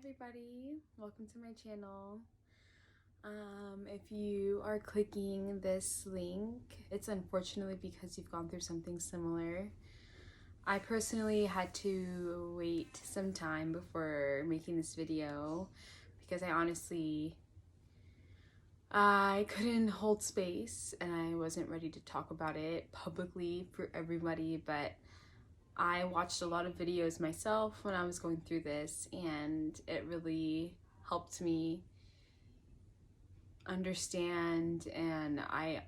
everybody, welcome to my channel. If you are clicking this link, it's unfortunately because you've gone through something similar. I personally had to wait some time before making this video because I couldn't hold space and I wasn't ready to talk about it publicly for everybody, but I watched a lot of videos myself when I was going through this, and it really helped me understand, and I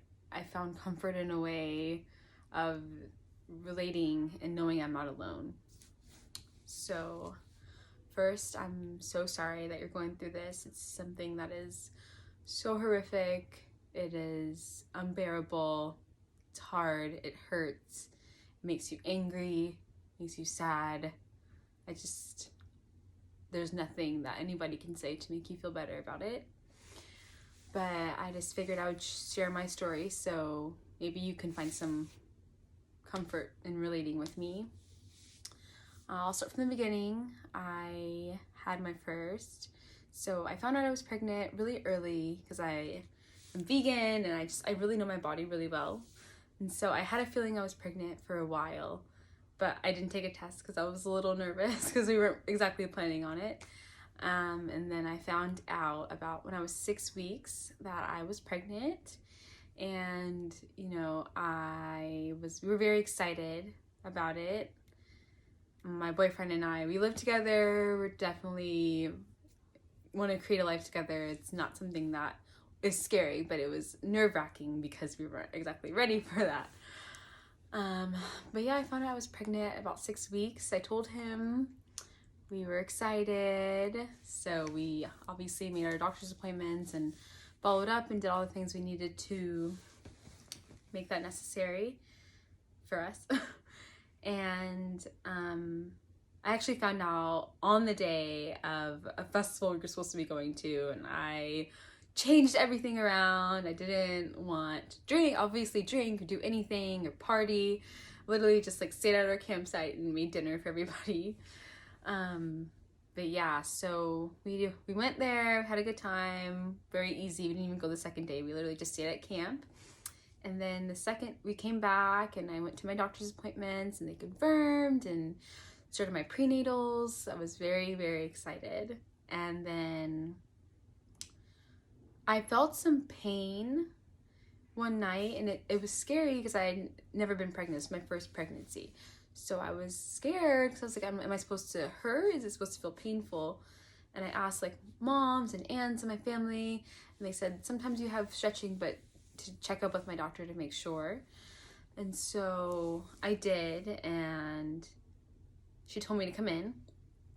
found comfort in a way of relating and knowing I'm not alone. So first, I'm so sorry that you're going through this. It's something that is so horrific. It is unbearable. It's hard. It hurts. It makes you angry, makes you sad. There's nothing that anybody can say to make you feel better about it. But I just figured I would share my story so maybe you can find some comfort in relating with me. I'll start from the beginning. I had my first. So I found out I was pregnant really early because I am vegan and I really know my body really well. And so I had a feeling I was pregnant for a while, but I didn't take a test because I was a little nervous because we weren't exactly planning on it. And then I found out about when I was 6 weeks that I was pregnant, and we were very excited about it. My boyfriend and I, we live together. We're definitely want to create a life together. It's not something that is scary, but it was nerve-wracking because we weren't exactly ready for that. But yeah, I found out I was pregnant at about 6 weeks. I told him. We were excited. So we obviously made our doctor's appointments and followed up and did all the things we needed to make that necessary for us. And I actually found out on the day of a festival we were supposed to be going to, and I changed everything around. I didn't want to drink or do anything or party. Literally just like stayed at our campsite and made dinner for everybody. But yeah, so we went there, had a good time, very easy. We didn't even go the second day. We literally just stayed at camp. And then the second we came back and I went to my doctor's appointments and they confirmed and started my prenatals. I was very, very excited. And then I felt some pain one night, and it was scary because I had never been pregnant. It was my first pregnancy. So I was scared because I was like, am I supposed to hurt? Is it supposed to feel painful? And I asked like moms and aunts in my family, and they said sometimes you have stretching, but to check up with my doctor to make sure. And so I did, and she told me to come in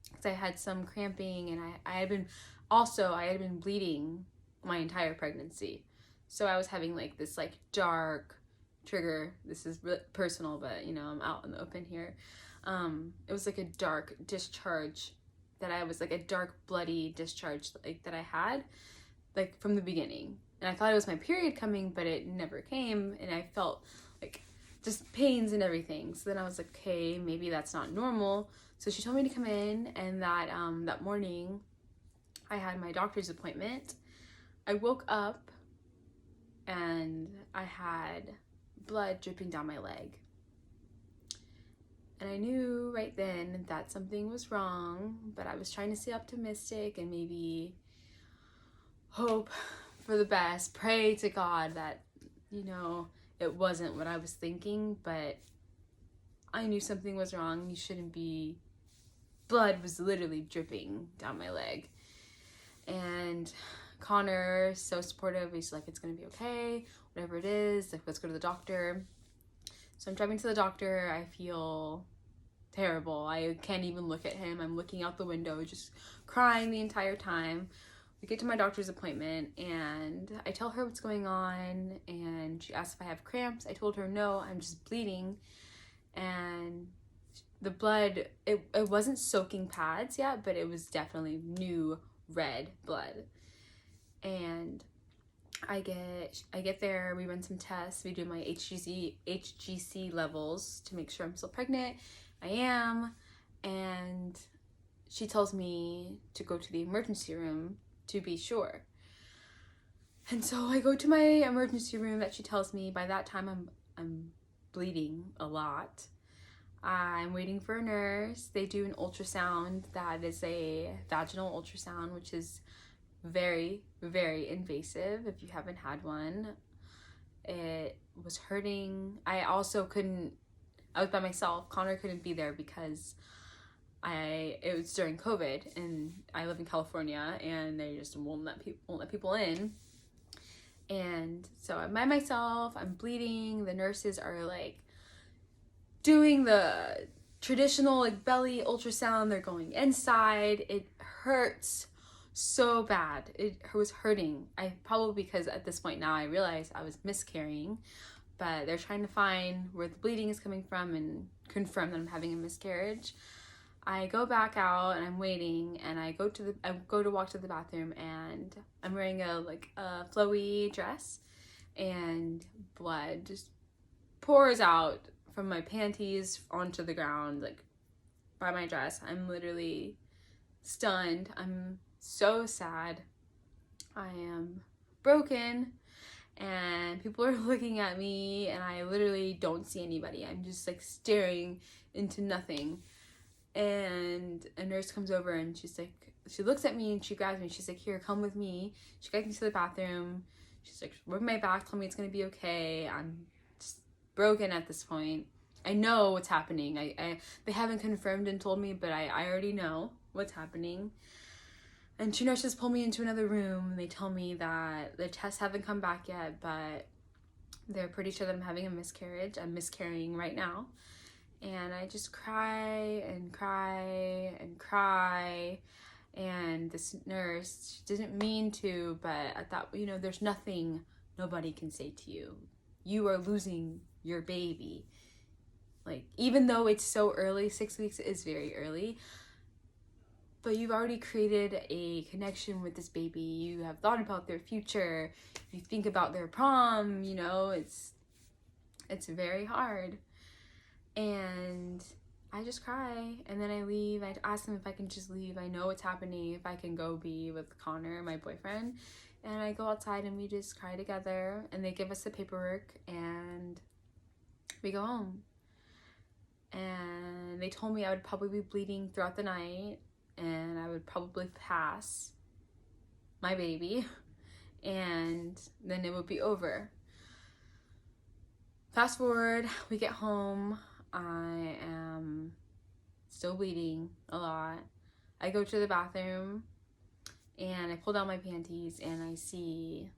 because I had some cramping, and I had been bleeding my entire pregnancy. So I was having like this like dark trigger. This is personal, but I'm out in the open here. It was like a dark discharge a dark bloody discharge like that I had like from the beginning. And I thought it was my period coming, but it never came, and I felt like just pains and everything. So then I was like, okay, maybe that's not normal. So she told me to come in, and that morning I had my doctor's appointment. I woke up and I had blood dripping down my leg. And I knew right then that something was wrong, but I was trying to stay optimistic and maybe hope for the best, pray to God that, it wasn't what I was thinking, but I knew something was wrong. Blood was literally dripping down my leg. And Connor, so supportive. He's like, it's gonna be okay, whatever it is, like, let's go to the doctor. So I'm driving to the doctor. I feel terrible. I can't even look at him. I'm looking out the window, just crying the entire time. We get to my doctor's appointment, and I tell her what's going on, and she asks if I have cramps. I told her no, I'm just bleeding. And the blood, it wasn't soaking pads yet, but it was definitely new red blood. And I get there, we run some tests, we do my HGC levels to make sure I'm still pregnant. I am, and she tells me to go to the emergency room to be sure. And so I go to my emergency room that she tells me. By that time, I'm bleeding a lot. I'm waiting for a nurse. They do an ultrasound that is a vaginal ultrasound, which is very, very invasive if you haven't had one. It was hurting. I was by myself. Connor couldn't be there because it was during COVID, and I live in California, and they just won't let people in. And so I'm by myself, I'm bleeding. The nurses are like doing the traditional like belly ultrasound. They're going inside. It hurts so bad. It was hurting. Probably because at this point now I realized I was miscarrying, but they're trying to find where the bleeding is coming from and confirm that I'm having a miscarriage. I go back out and I'm waiting, and I go to walk to the bathroom, and I'm wearing a flowy dress, and blood just pours out from my panties onto the ground, like by my dress. I'm literally stunned. I'm so sad. I am broken, and people are looking at me, and I literally don't see anybody. I'm just like staring into nothing. And a nurse comes over, and she looks at me and she grabs me. She's like, "Here, come with me." She gets me to the bathroom. She's like, "Rub my back, tell me it's gonna be okay." I'm just broken at this point. I know what's happening. They haven't confirmed and told me, but I already know what's happening. And two nurses pull me into another room, and they tell me that the tests haven't come back yet, but they're pretty sure that I'm having a miscarriage. I'm miscarrying right now. And I just cry and cry and cry. And this nurse, she didn't mean to, but I thought, there's nothing nobody can say to you. You are losing your baby. Like, even though it's so early, 6 weeks is very early, but you've already created a connection with this baby. You have thought about their future. You think about their prom, it's very hard. And I just cry, and then I leave. I ask them if I can just leave. I know what's happening, if I can go be with Connor, my boyfriend. And I go outside, and we just cry together, and they give us the paperwork, and we go home. And they told me I would probably be bleeding throughout the night, and I would probably pass my baby, and then it would be over. Fast forward, we get home. I am still bleeding a lot. I go to the bathroom, and I pull down my panties, and I see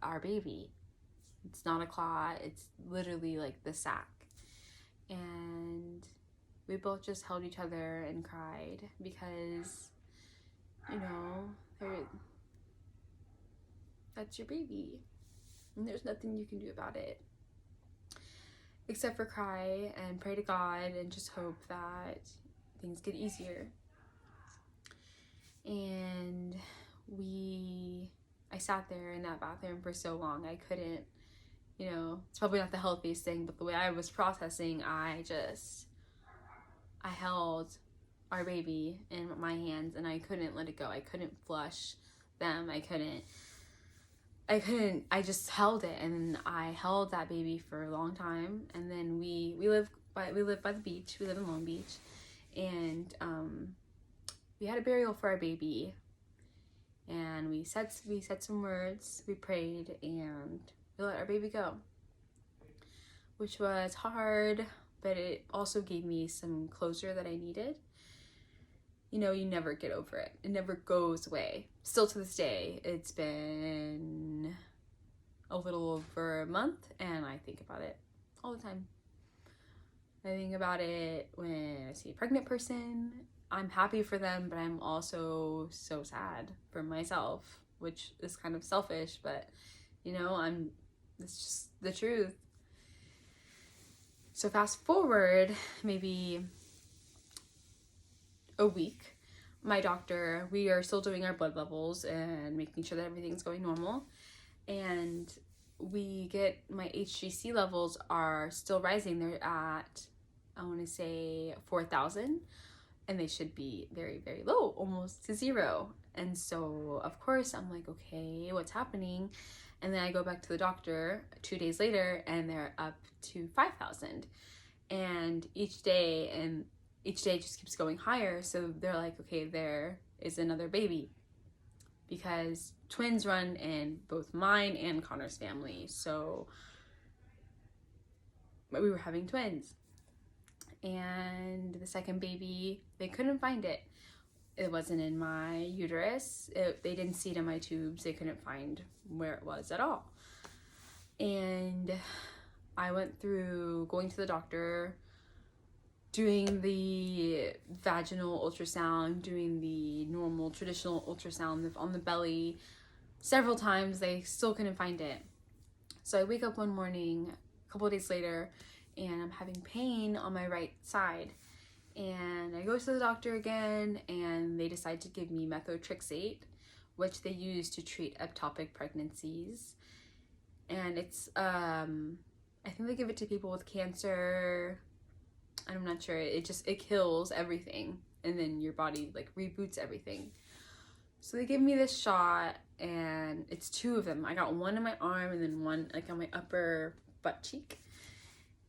our baby. It's not a clot. It's literally like the sac. And we both just held each other and cried because, that's your baby. And there's nothing you can do about it except for cry and pray to God and just hope that things get easier. And I sat there in that bathroom for so long. I couldn't, it's probably not the healthiest thing, but the way I was processing, I held our baby in my hands, and I couldn't let it go. I couldn't flush them. I just held it, and I held that baby for a long time. And then we live by the beach. We live in Long Beach, and we had a burial for our baby, and we said some words, we prayed, and we let our baby go, which was hard, but it also gave me some closure that I needed. You never get over it. It never goes away. Still to this day, it's been a little over a month, and I think about it all the time. I think about it when I see a pregnant person. I'm happy for them, but I'm also so sad for myself, which is kind of selfish, but it's just the truth. So fast forward maybe a week, my doctor, we are still doing our blood levels and making sure that everything's going normal, and my HGC levels are still rising. They're at I want to say 4,000, and they should be very, very low, almost to zero. And so, of course, I'm like, okay, what's happening? And then I go back to the doctor 2 days later, and they're up to 5,000. And each day just keeps going higher. So they're like, okay, there is another baby. Because twins run in both mine and Connor's family. So we were having twins. And the second baby, they couldn't find it. It wasn't in my uterus. They didn't see it in my tubes. They couldn't find where it was at all. And I went through going to the doctor, doing the vaginal ultrasound, doing the normal traditional ultrasound on the belly several times. They still couldn't find it. So I wake up one morning, a couple of days later, and I'm having pain on my right side. And I go to the doctor again, and they decide to give me methotrexate, which they use to treat ectopic pregnancies. And it's, I think they give it to people with cancer. I'm not sure. It kills everything, and then your body like reboots everything. So they give me this shot, and it's 2 of them. I got one in my arm and then one like on my upper butt cheek,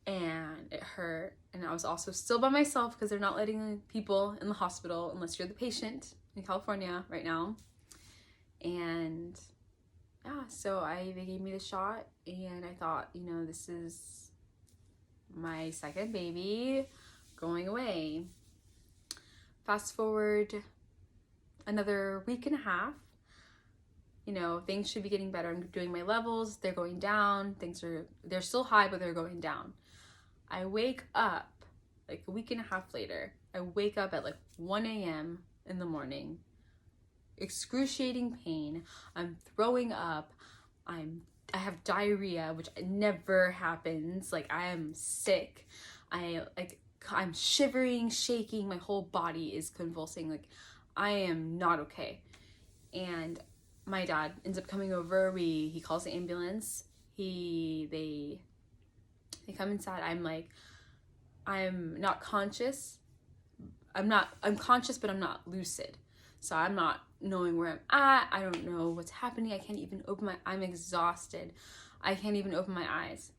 and it hurt. And I was also still by myself because they're not letting people in the hospital unless you're the patient in California right now. And yeah, so they gave me the shot, and I thought, this is my second baby going away. Fast forward another week and a half. Things should be getting better. I'm doing my levels, they're going down. They're still high, but they're going down. I wake up like a week and a half later. I wake up at like 1 a.m. in the morning. Excruciating pain. I'm throwing up. I have diarrhea, which never happens. Like, I am sick. I'm shivering, shaking. My whole body is convulsing. Like, I am not okay. And my dad ends up coming over. He calls the ambulance. They come inside. I'm not conscious. I'm conscious, but I'm not lucid. So I'm not knowing where I'm at. I don't know what's happening. I can't even I'm exhausted. I can't even open my eyes.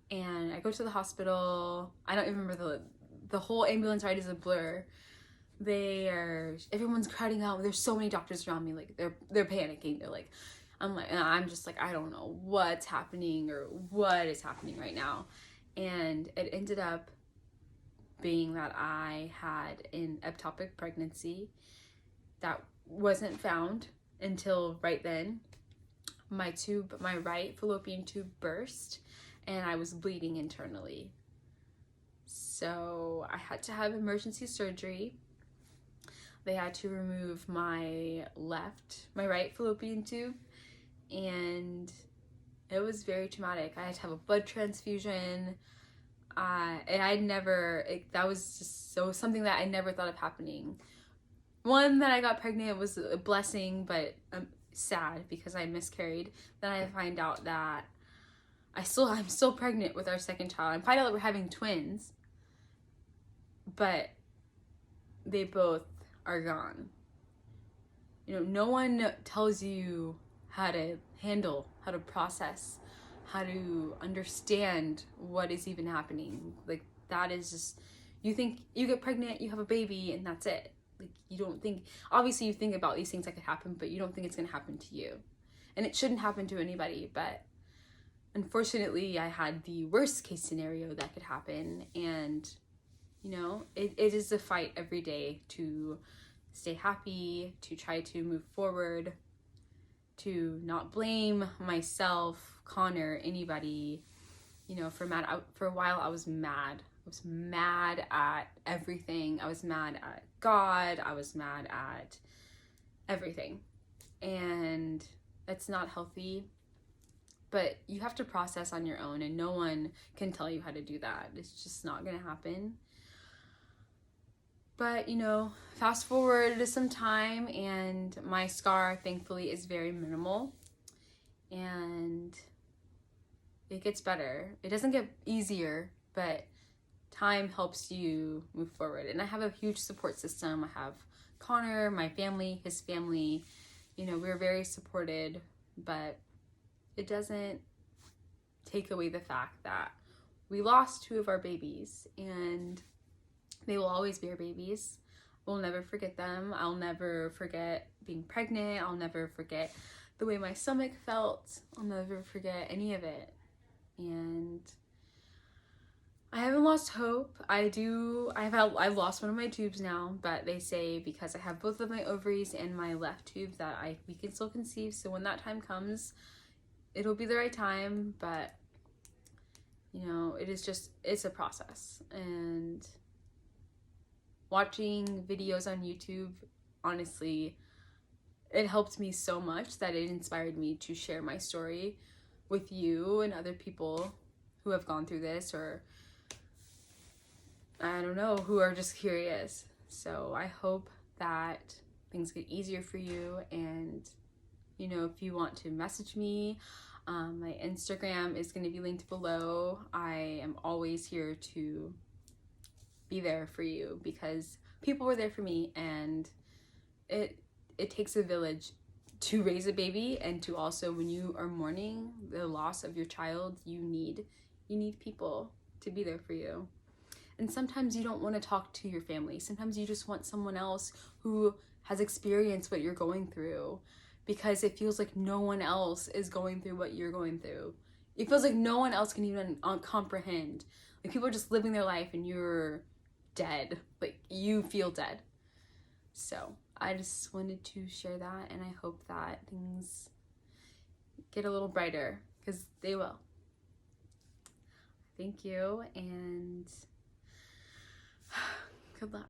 And I go to the hospital. I don't even remember the whole ambulance ride is a blur. Everyone's crowding out. There's so many doctors around me. Like, they're panicking. I'm just like, I don't know what's happening or what is happening right now. And it ended up being that I had an ectopic pregnancy that wasn't found until right then. My right fallopian tube burst, and I was bleeding internally. So I had to have emergency surgery. They had to remove my right fallopian tube, and it was very traumatic. I had to have a blood transfusion. That was just something that I never thought of happening. One, that I got pregnant was a blessing, but I'm sad because I miscarried. Then I find out that I'm still pregnant with our second child. I find out that we're having twins, but they both are gone. No one tells you how to handle, how to process, how to understand what is even happening. Like, that is just, you think you get pregnant, you have a baby, and that's it. Like, you don't think, obviously you think about these things that could happen, but you don't think it's going to happen to you. And it shouldn't happen to anybody, but unfortunately I had the worst case scenario that could happen. And it is a fight every day to stay happy, to try to move forward, to not blame myself, Connor, anybody. For a while I was mad. I was mad at everything. I was mad at God. I was mad at everything. And it's not healthy. But you have to process on your own, and no one can tell you how to do that. It's just not going to happen. But, fast forward to some time, and my scar, thankfully, is very minimal. And it gets better. It doesn't get easier, but time helps you move forward. And I have a huge support system. I have Connor, my family, his family. You know, we're very supported, but it doesn't take away the fact that we lost 2 of our babies, and they will always be our babies. We'll never forget them. I'll never forget being pregnant. I'll never forget the way my stomach felt. I'll never forget any of it. And I haven't lost hope. I've lost one of my tubes now, but they say because I have both of my ovaries and my left tube that we can still conceive. So when that time comes, it'll be the right time, but you know, it's a process. And watching videos on YouTube, honestly, it helped me so much that it inspired me to share my story with you and other people who have gone through this, or I don't know, who are just curious. So I hope that things get easier for you. And you know, if you want to message me, my Instagram is going to be linked below. I am always here to be there for you, because people were there for me, and it takes a village to raise a baby, and to also, when you are mourning the loss of your child, you need people to be there for you. And sometimes you don't want to talk to your family. Sometimes you just want someone else who has experienced what you're going through, because it feels like no one else is going through what you're going through. It feels like no one else can even comprehend. Like, people are just living their life and you're dead. Like, you feel dead. So I just wanted to share that, and I hope that things get a little brighter, because they will. Thank you, and good luck.